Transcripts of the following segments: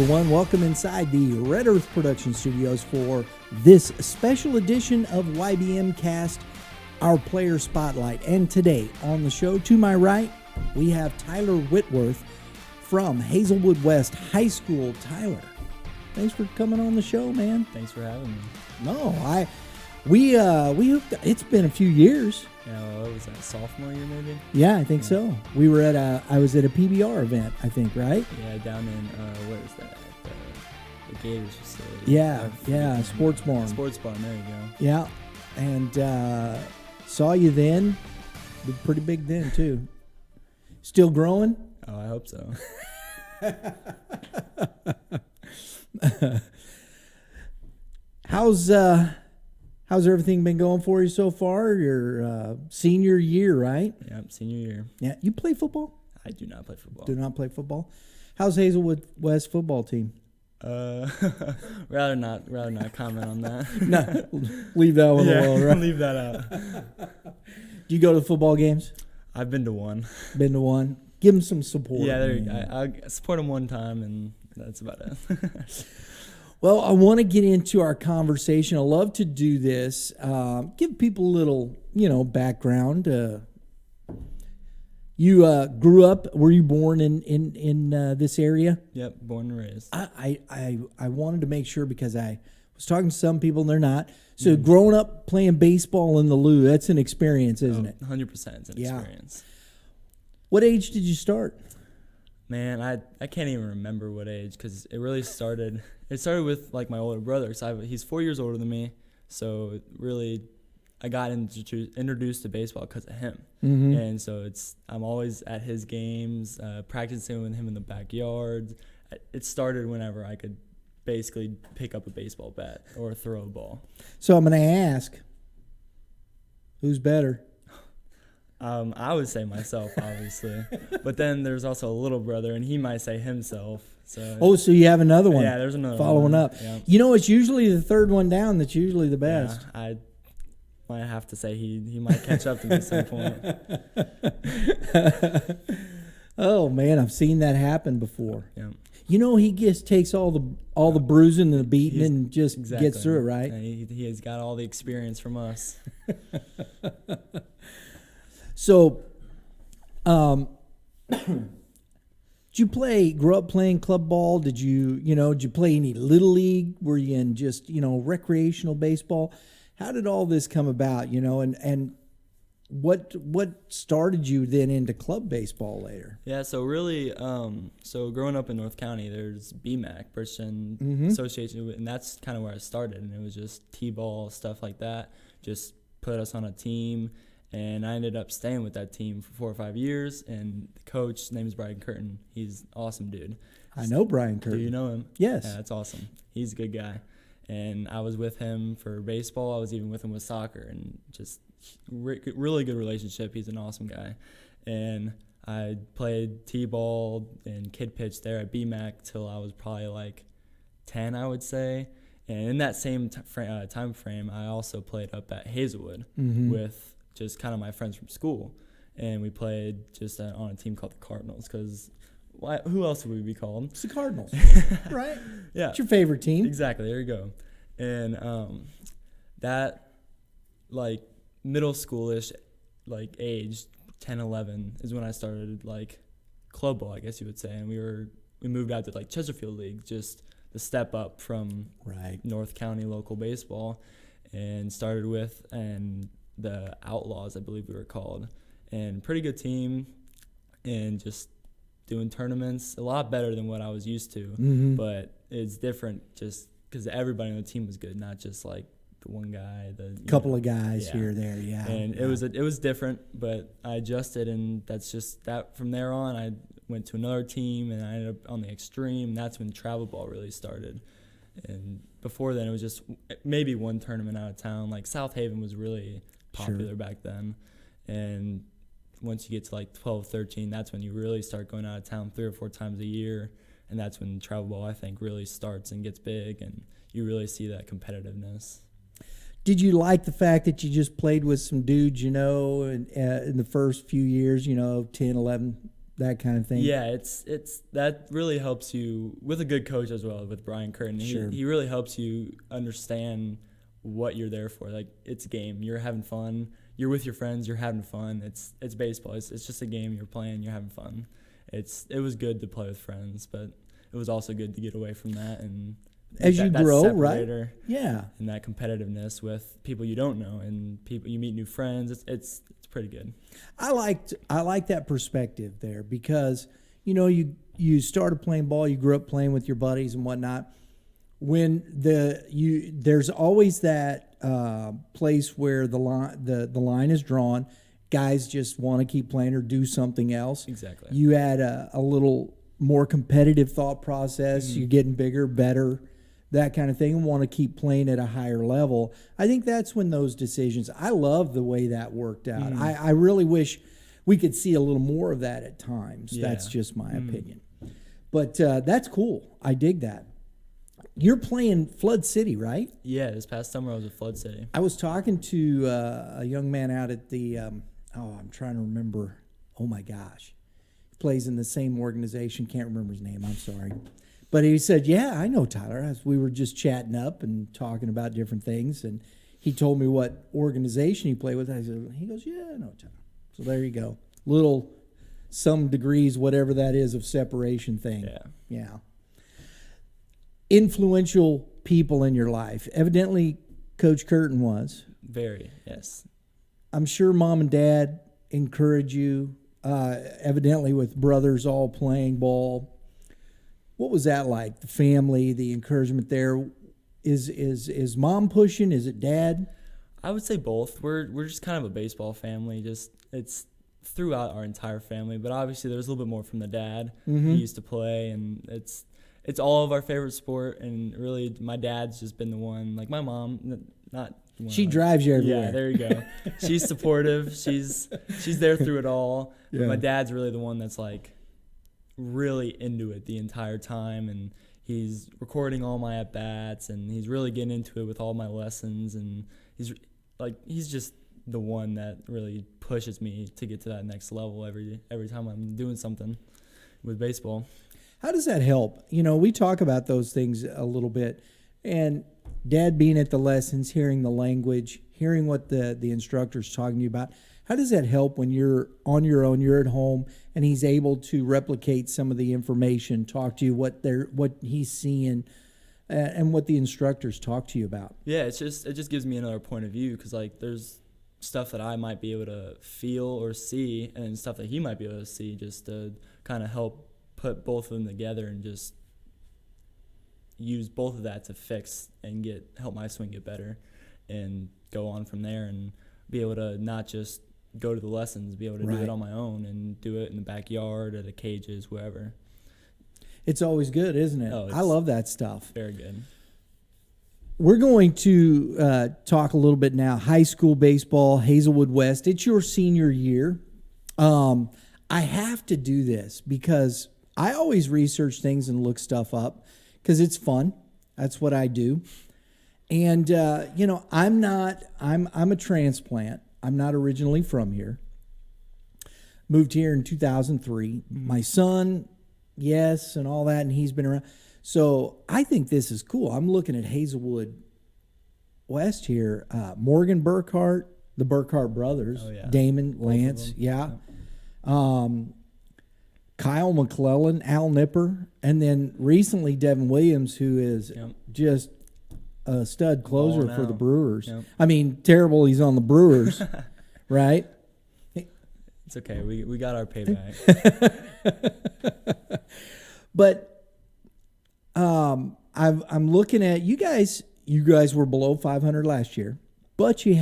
everyone. Welcome inside the Red Earth Production Studios for this special edition of YBMcast, our player spotlight. And today on the show, to my right, we have Tyler Whitworth from Hazelwood West High School. Tyler, thanks for coming on the show, man. Thanks for having me. No, we hooked. It's been a few years. Yeah, what was that, sophomore year maybe? Yeah, I think so. We were I was at a PBR event, I think, right? Yeah, down in, what is that, the Gators facility. Yeah, Sports Barn. Sports Barn, there you go. Yeah, and saw you then. Did pretty big then, too. Still growing? Oh, I hope so. How's everything been going for you so far? Your senior year, right? Yep, senior year. Yeah, you play football? I do not play football. Do not play football. How's Hazelwood West football team? Rather not comment on that. No, leave that one alone, right? Leave that out. Do you go to football games? I've been to one. Been to one? Give them some support. Yeah, I support them one time, and that's about it. Well, I want to get into our conversation. I love to do this. Give people a little, background. You grew up. Were you born in this area? Yep, born and raised. I wanted to make sure because I was talking to some people and they're not. So growing up playing baseball in the Lou, that's an experience, isn't it? 100%, it's an experience. What age did you start? Man, I can't even remember what age because it really started. It started with like my older brother. So he's 4 years older than me. So really, I got introduced to baseball because of him. Mm-hmm. And so I'm always at his games, practicing with him in the backyard. It started whenever I could basically pick up a baseball bat or throw a ball. So I'm going to ask, who's better? I would say myself, obviously. But then there's also a little brother, and he might say himself. So you have another one. Yeah, there's another following one. up. Yeah. It's usually the third one down that's usually the best. Yeah, I might have to say he might catch up to me at some point. Oh, man, I've seen that happen before. Yeah. He just takes all the bruising and the beating and just gets through it, right? And he has got all the experience from us. So, did you grow up playing club ball? Did you play any little league? Were you in just, recreational baseball? How did all this come about, and what started you then into club baseball later? Yeah, so really, so growing up in North County, there's BMAC, Christian Association, and that's kind of where I started, and it was just T-ball, stuff like that, just put us on a team. And I ended up staying with that team for 4 or 5 years. And the coach, his name is Brian Curtin. He's an awesome dude. I know Brian Curtin. Do you know him? Yes. Yeah, that's awesome. He's a good guy. And I was with him for baseball. I was even with him with soccer. And just really good relationship. He's an awesome guy. And I played T-ball and kid pitch there at BMAC till I was probably like 10, I would say. And in that same time frame, I also played up at Hazelwood with just kind of my friends from school, and we played just on a team called the Cardinals because who else would we be called? It's the Cardinals, right? Yeah. It's your favorite team. Exactly, there you go. And that, like, middle schoolish, like, age, 10, 11, is when I started, like, club ball, I guess you would say, and we moved out to, like, Chesterfield League, just the step up from North County local baseball, and started with, and the Outlaws, I believe we were called, and pretty good team, and just doing tournaments, a lot better than what I was used to, but it's different just because everybody on the team was good, not just like the one guy, the couple of guys here or there, yeah. And it was different, but I adjusted, and that's just that. From there on, I went to another team, and I ended up on the Extreme. That's when travel ball really started. And before then, it was just maybe one tournament out of town. Like South Haven was really popular back then. And once you get to like 12, 13, that's when you really start going out of town 3 or 4 times a year. And that's when travel ball, I think, really starts and gets big, and you really see that competitiveness. Did you like the fact that you just played with some dudes, in the first few years, 10, 11 that kind of thing. Yeah, it's that really helps you with a good coach as well, with Brian Curtin. Sure. He really helps you understand what you're there for. Like, it's a game. You're having fun. You're with your friends. You're having fun. It's baseball. It's just a game. You're playing. You're having fun. It was good to play with friends, but it was also good to get away from that and as you grow, right? Yeah, and that competitiveness with people you don't know and people you meet new friends. It's pretty good. I like that perspective there because you started playing ball, you grew up playing with your buddies and whatnot. When there's always that place where the line is drawn. Guys just want to keep playing or do something else. Exactly. You add a little more competitive thought process. You're getting bigger, better, that kind of thing, and want to keep playing at a higher level. I think that's when those decisions. I love the way that worked out. I really wish we could see a little more of that at times. Yeah. That's just my opinion. But that's cool. I dig that. You're playing Flood City, right? Yeah, this past summer I was at Flood City. I was talking to a young man out at the, I'm trying to remember. Oh, my gosh. He plays in the same organization. Can't remember his name. I'm sorry. But he said, yeah, I know Tyler. We were just chatting up and talking about different things. And he told me what organization he played with. He goes, yeah, I know Tyler. So there you go. Some degrees, whatever that is, of separation thing. Yeah. Influential people in your life. Evidently, Coach Curtin was. Very, yes. I'm sure mom and dad encourage you, evidently with brothers all playing ball. What was that like? The family, the encouragement there. Is mom pushing? Is it dad? I would say both. We're just kind of a baseball family. It's throughout our entire family, but obviously there's a little bit more from the dad. He used to play, and it's all of our favorite sport. And really, my dad's just been the one. Like my mom, not. She drives you everywhere. Yeah, there you go. She's supportive. She's there through it all. Yeah. My dad's really the one that's like really into it the entire time, and he's recording all my at bats, and he's really getting into it with all my lessons, and he's just the one that really pushes me to get to that next level every time I'm doing something with baseball. How does that help? We talk about those things a little bit, and Dad being at the lessons, hearing the language, hearing what the instructor's talking to you about. How does that help when you're on your own, you're at home, and he's able to replicate some of the information, talk to you what he's seeing, and what the instructors talk to you about? Yeah, it just gives me another point of view, because like there's stuff that I might be able to feel or see, and stuff that he might be able to see, just to kind of help put both of them together and just use both of that to fix and help my swing get better and go on from there and be able to not just go to the lessons, be able to do it on my own and do it in the backyard or the cages, wherever. It's always good, isn't it? I love that stuff. Very good. We're going to talk a little bit now. High school baseball, Hazelwood West. It's your senior year. I have to do this because I always research things and look stuff up because it's fun. That's what I do. And, I'm a transplant. I'm not originally from here. Moved here in 2003. My son, yes, and all that, and he's been around. So I think this is cool. I'm looking at Hazelwood West here. Morgan Burkhart, the Burkhart brothers, Damon, Lance, Kyle McClellan, Al Nipper, and then recently Devin Williams, who is just a stud closer for the Brewers. Yep. I mean, terrible he's on the Brewers, right? It's okay. We got our payback. But I'm looking at you guys. You guys were below 500 last year, but you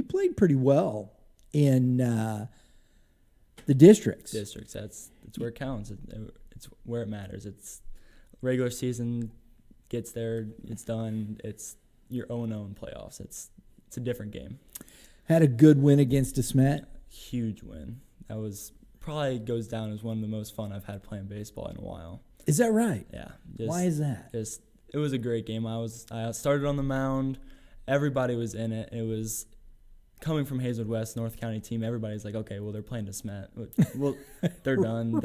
played pretty well in the districts. That's where it counts. It's where it matters. It's regular season gets there, it's done. It's your own playoffs. It's a different game. Had a good win against DeSmet. Huge win. That was probably goes down as one of the most fun I've had playing baseball in a while. Is that right? Yeah. Why is that? It was a great game. I started on the mound. Everybody was in it. It was coming from Hazelwood West, North County team, everybody's like, okay, well, they're playing to Smet. Well, they're done.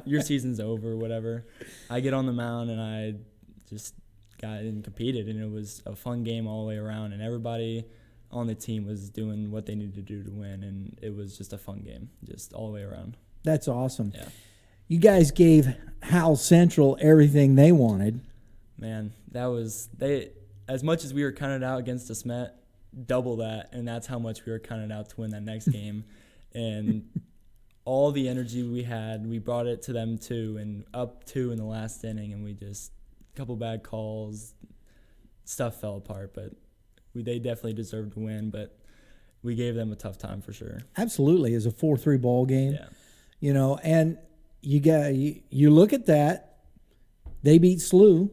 Your season's over, whatever. I get on the mound, and I just got in and competed, and it was a fun game all the way around, and everybody on the team was doing what they needed to do to win, and it was just a fun game, just all the way around. That's awesome. Yeah. You guys gave Howell Central everything they wanted. Man, that was as much as we were counted out against the Smet, double that, and that's how much we were counted out to win that next game. And all the energy we had, we brought it to them too, and up 2 in the last inning, and we just a couple bad calls, stuff fell apart, but they definitely deserved to win, but we gave them a tough time for sure. Absolutely. It's a 4-3 ball game. Yeah. You know, and you look at that, they beat SLU.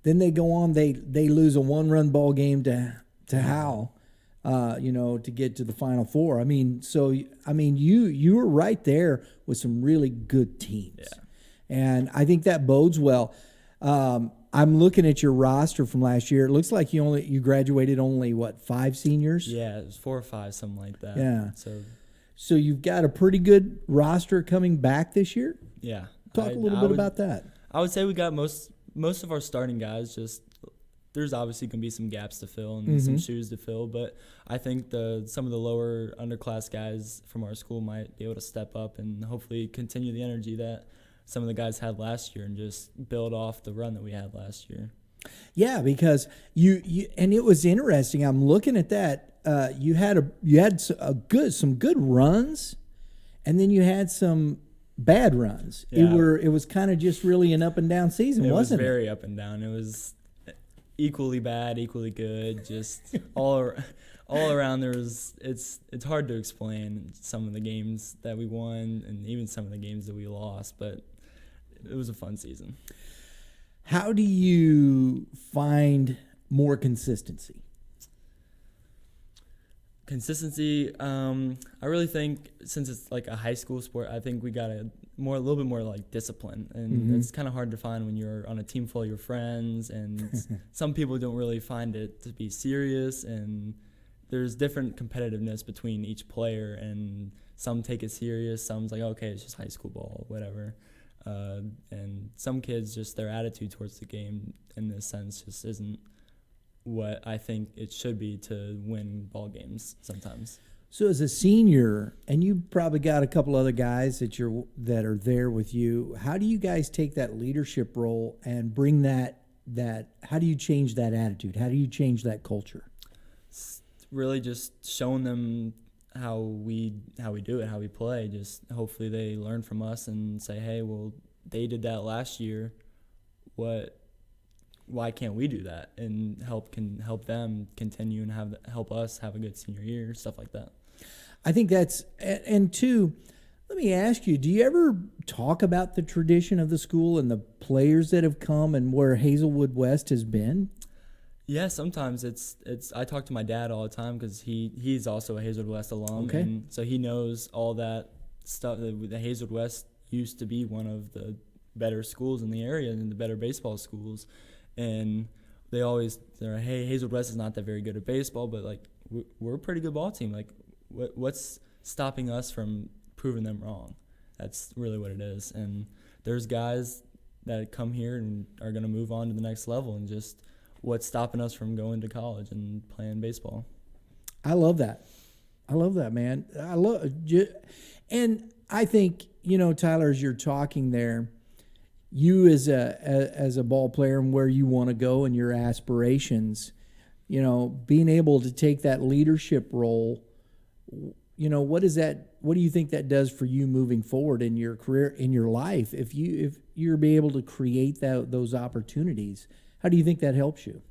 Then they go on, they lose a 1-run ball game to Howell, to get to the Final Four. I mean, you were right there with some really good teams. Yeah. And I think that bodes well. I'm looking at your roster from last year. It looks like you graduated only 5 seniors? Yeah, it was 4 or 5, something like that. Yeah. So you've got a pretty good roster coming back this year? Yeah. Talk a little bit about that. I would say we got most of our starting guys. Just there's obviously going to be some gaps to fill and some shoes to fill, but I think some of the lower underclass guys from our school might be able to step up and hopefully continue the energy that some of the guys had last year and just build off the run that we had last year. Yeah, because you and it was interesting. I'm looking at that. You had some good runs, and then you had some bad runs. Yeah. It was kind of just really an up and down season, wasn't it? It was very up and down. It was equally bad, equally good, just all around. It's hard to explain some of the games that we won and even some of the games that we lost, but it was a fun season. How do you find more consistency? I really think since it's like a high school sport, I think we got a little bit more like discipline, and it's kind of hard to find when you're on a team full of your friends, and some people don't really find it to be serious, and there's different competitiveness between each player, and some take it serious, some's like, okay, it's just high school ball, whatever, and some kids, just their attitude towards the game in this sense just isn't what I think it should be to win ball games sometimes. So as a senior, and you probably got a couple other guys that are there with you, how do you guys take that leadership role and bring that how do you change that attitude? How do you change that culture? It's really just showing them how we do it, how we play. Just hopefully they learn from us and say, hey, well, they did that last year. Why can't we do that, and help them continue and help us have a good senior year, stuff like that. I think that's, and two, let me ask you, do you ever talk about the tradition of the school and the players that have come and where Hazelwood West has been? Yeah, sometimes it's. I talk to my dad all the time because he's also a Hazelwood West alum, okay. And so he knows all that stuff. The Hazelwood West used to be one of the better schools in the area and the better baseball schools. And they're like, hey, Hazelwood West is not that very good at baseball, but like we're a pretty good ball team. Like, what's stopping us from proving them wrong? That's really what it is. And there's guys that come here and are going to move on to the next level, and just what's stopping us from going to college and playing baseball. I love that. Man. And I think, Tyler, as you're talking there, you as a ball player and where you want to go and your aspirations, being able to take that leadership role, what do you think that does for you moving forward in your career, in your life? If you're be able to create those opportunities, how do you think that helps you?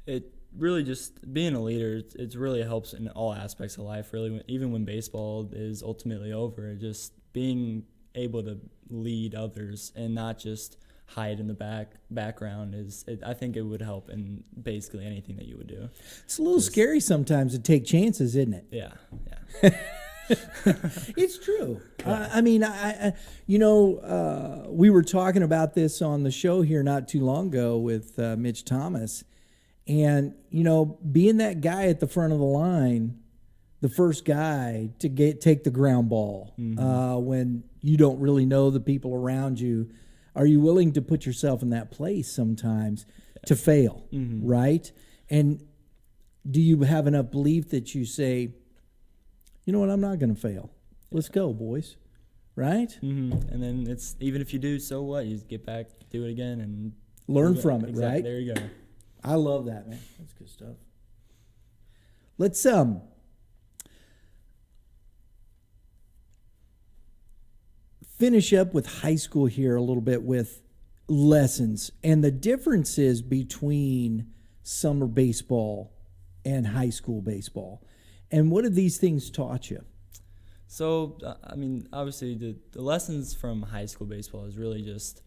It really just being a leader, it really helps in all aspects of life, really, even when baseball is ultimately over. Just being able to lead others and not just hide in the background I think it would help in basically anything that you would do. It's a little scary sometimes to take chances, isn't it? Yeah. It's true. We were talking about this on the show here not too long ago with Mitch Thomas, And, being that guy at the front of the line, the first guy to take the ground ball, when you don't really know the people around you, are you willing to put yourself in that place sometimes to fail, right? And do you have enough belief that you say, you know what, I'm not going to fail. Let's go, boys. Right? And then it's, even if you do, so what? You just get back, do it again, and learn from it, exactly, right? There you go. I love that, man. That's good stuff. Let's finish up with high school here a little bit with lessons and the differences between summer baseball and high school baseball. And what have these things taught you? So, obviously the lessons from high school baseball is really just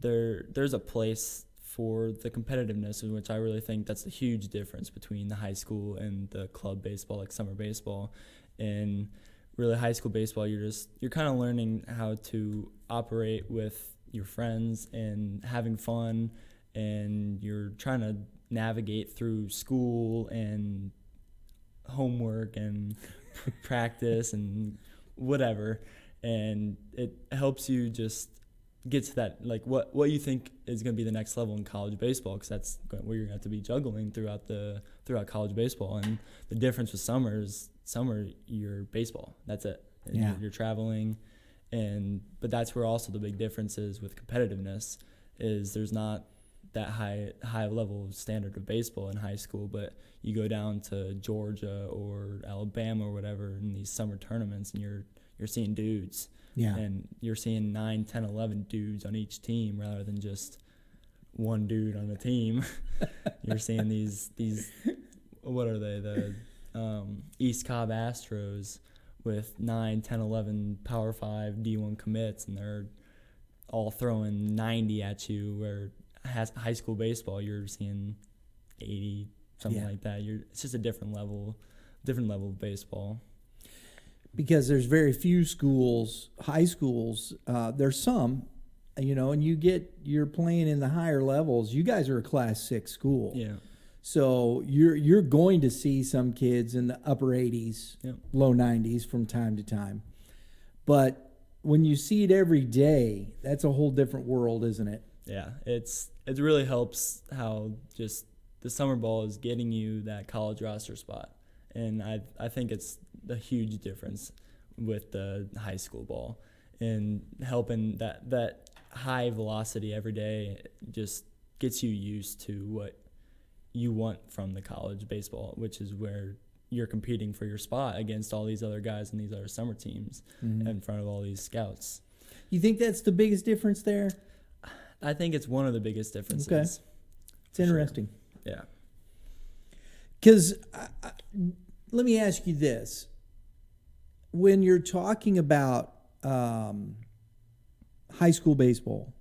there's a place for the competitiveness, in which I really think that's the huge difference between the high school and the club baseball, like summer baseball. And really high school baseball, you're kind of learning how to operate with your friends and having fun, and you're trying to navigate through school and homework and practice and whatever, and it helps you just get to that, like what you think is going to be the next level in college baseball, because that's where you're going to have to be juggling throughout college baseball. And the difference with summer is you're baseball, that's it. And you're traveling, but that's where also the big difference is with competitiveness, is there's not that high level standard of baseball in high school, but you go down to Georgia or Alabama or whatever in these summer tournaments, and you're seeing dudes. Yeah. And you're seeing 9, 10, 11 dudes on each team rather than just one dude on the team. You're seeing these what are they, the East Cobb Astros with 9, 10, 11 Power 5 D1 commits, and they're all throwing 90 at you, where high school baseball you're seeing 80, something like that. It's just a different level of baseball. Because there's very few schools, high schools. There's some, and you're playing in the higher levels. You guys are a Class 6 school, so you're going to see some kids in the upper 80s, low 90s from time to time. But when you see it every day, that's a whole different world, isn't it? Yeah, it really helps how just the summer ball is getting you that college roster spot, and I think it's a huge difference with the high school ball, and helping that high velocity every day just gets you used to what you want from the college baseball, which is where you're competing for your spot against all these other guys and these other summer teams in front of all these scouts. You think that's the biggest difference there? I think it's one of the biggest differences. Okay. It's interesting. Sure. Yeah. Because let me ask you this. When you're talking about high school baseball,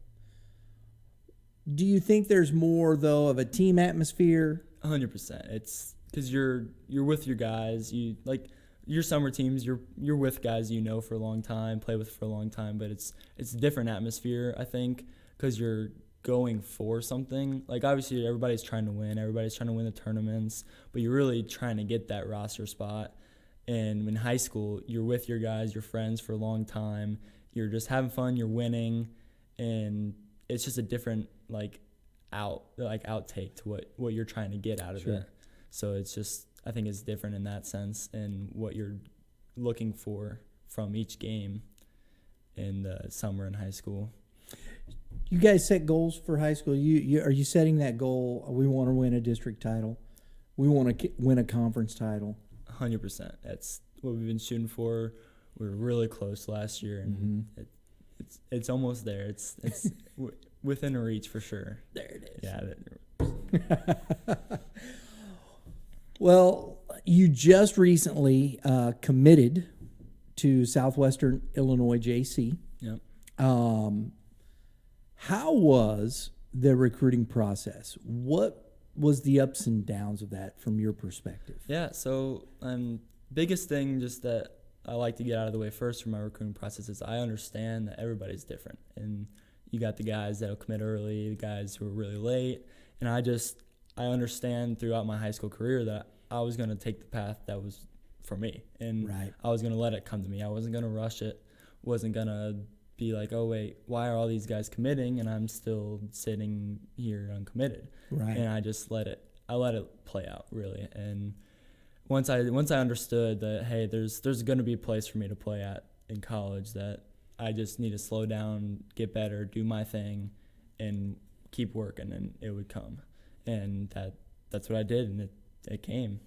do you think there's more, though, of a team atmosphere? 100%. It's because you're with your guys. You like your summer teams. You're with guys for a long time, play with for a long time. But it's a different atmosphere, I think, because you're going for something. Like, obviously, everybody's trying to win. Everybody's trying to win the tournaments. But you're really trying to get that roster spot. And in high school, you're with your guys, your friends for a long time. You're just having fun. You're winning, and it's just a different outtake to what you're trying to get out of it. So it's just, I think it's different in that sense, and what you're looking for from each game in the summer and high school. You guys set goals for high school. Are you setting that goal? We want to win a district title. We want to win a conference title. 100%. That's what we've been shooting for. We were really close last year, and it's almost there. It's within reach for sure. There it is. Yeah. Well, you just recently committed to Southwestern Illinois JC. Yep. How was the recruiting process? What was the ups and downs of that from your perspective? Yeah, so biggest thing just that I like to get out of the way first from my recruiting process is I understand that everybody's different. And you got the guys that will commit early, the guys who are really late. And I understand throughout my high school career that I was going to take the path that was for me, and Right. I was going to let it come to me. I wasn't going to rush it, wasn't going to be like, oh, wait, why are all these guys committing and I'm still sitting here uncommitted? Right. And I just let it play out, really. And once I understood that, hey, there's going to be a place for me to play at in college, that I just need to slow down, get better, do my thing, and keep working, and it would come. And that's what I did, and it came.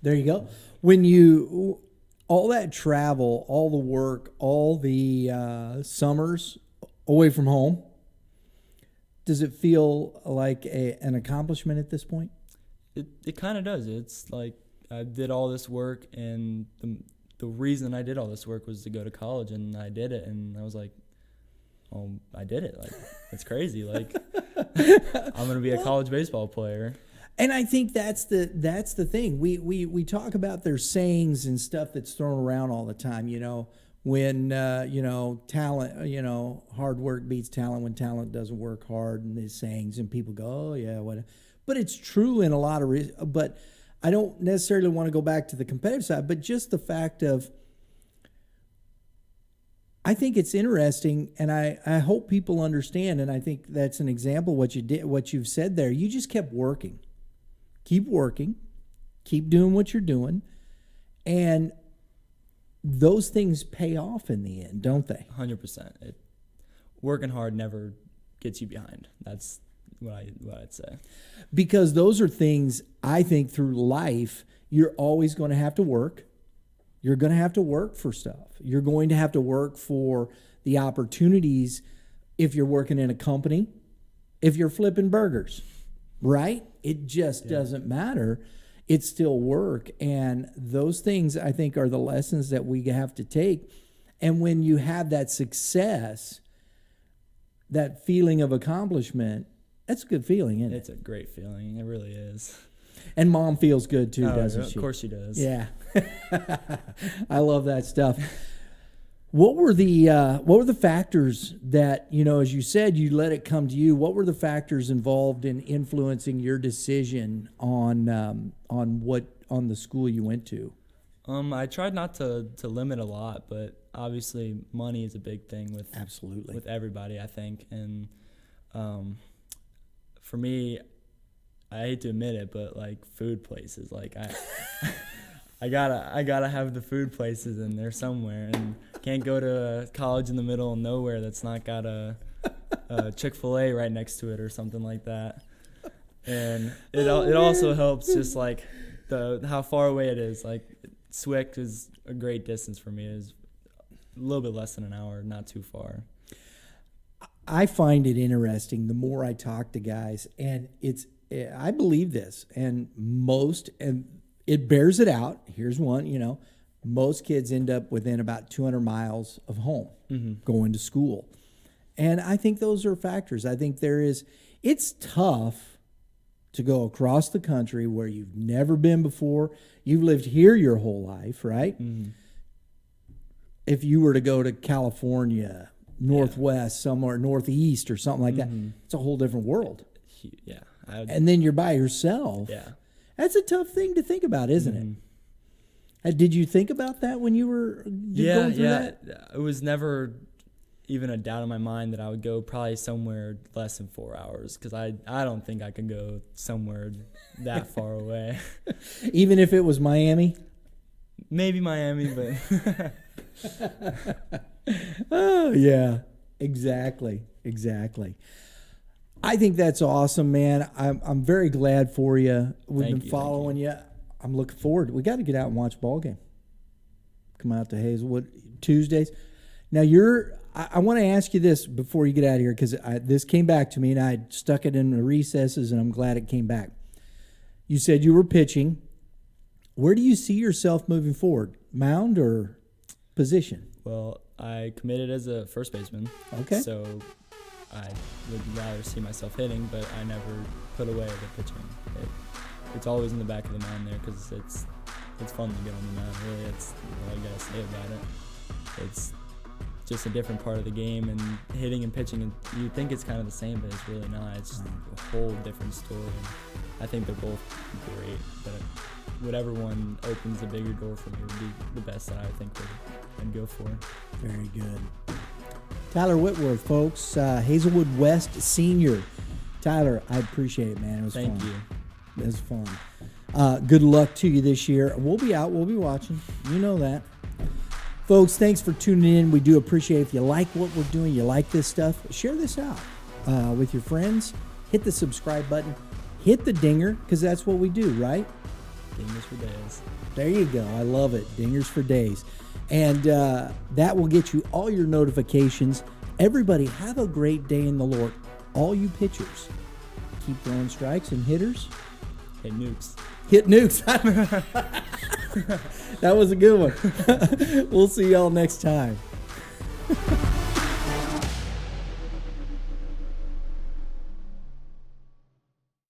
There you go. When you, all that travel, all the work, all the summers away from home, does it feel like an accomplishment at this point? It kind of does. It's like I did all this work, and the reason I did all this work was to go to college, and I did it, and I was like, oh, I did it. Like, it's crazy. Like, I'm going to be a college baseball player. And I think that's the thing. We talk about their sayings and stuff that's thrown around all the time, you know, when, talent, hard work beats talent when talent doesn't work hard, and these sayings, and people go, oh, yeah, what? But it's true in a lot of reasons. But I don't necessarily want to go back to the competitive side, but just the fact of, I think it's interesting, and I hope people understand, and I think that's an example of what you did, what you've said there. You just kept working. Keep working. Keep doing what you're doing. And those things pay off in the end, don't they? 100%. Working hard never gets you behind. That's what I'd say. Because those are things, I think, through life, you're always going to have to work. You're going to have to work for stuff. You're going to have to work for the opportunities if you're working in a company, if you're flipping burgers, right? It just doesn't matter. It's still work. And those things, I think, are the lessons that we have to take. And when you have that success, that feeling of accomplishment, that's a good feeling, isn't it? It's a great feeling. It really is. And mom feels good too, doesn't she? Of course she does. Yeah. I love that stuff. What were the factors that, as you said, you let it come to you? What were the factors involved in influencing your decision on the school you went to? I tried not to limit a lot, but obviously money is a big thing with everybody, I think. And for me, I hate to admit it, but like food places, like I gotta have the food places in there somewhere, and can't go to a college in the middle of nowhere that's not got a Chick-fil-A right next to it or something like that. And it also helps just like how far away it is. Like Swick is a great distance for me. It's a little bit less than an hour, not too far. I find it interesting the more I talk to guys, and I believe this, and it bears it out. Here's one, most kids end up within about 200 miles of home going to school. And I think those are factors. I think it's tough to go across the country where you've never been before. You've lived here your whole life, right? Mm-hmm. If you were to go to California, Northwest, somewhere, Northeast or something like that, it's a whole different world. Yeah. And then you're by yourself. Yeah. That's a tough thing to think about, isn't it? Did you think about that when you were going through that? It was never even a doubt in my mind that I would go probably somewhere less than 4 hours, because I don't think I could go somewhere that far away. Even if it was Miami? Maybe Miami, but... Oh, yeah. Exactly. I think that's awesome, man. I'm very glad for you. We've been following you. I'm looking forward. We got to get out and watch a ball game. Come out to Hazelwood Tuesdays. Now I want to ask you this before you get out of here, because this came back to me and I stuck it in the recesses, and I'm glad it came back. You said you were pitching. Where do you see yourself moving forward? Mound or position? Well, I committed as a first baseman. Okay. So I would rather see myself hitting, but I never put away the pitching. It's always in the back of the mind there, because it's fun to get on the mound. Really, that's all I gotta say about it. It's just a different part of the game, and hitting and pitching, and you think it's kind of the same, but it's really not. It's just a whole different story. And I think they're both great, but whatever one opens a bigger door for me would be the best that I think I'd go for. Very good. Tyler Whitworth, folks, Hazelwood West senior. Tyler, I appreciate it, man. It was fun. Thank you. It was fun. Good luck to you this year. We'll be out. We'll be watching. You know that. Folks, thanks for tuning in. We do appreciate it. If you like what we're doing, you like this stuff, share this out with your friends. Hit the subscribe button. Hit the dinger, because that's what we do, right? Dingers for days. There you go. I love it. Dingers for days. And that will get you all your notifications. Everybody, have a great day in the Lord. All you pitchers, keep throwing strikes, and hitters, Hit nukes. hit nukes. That was a good one. We'll see y'all next time.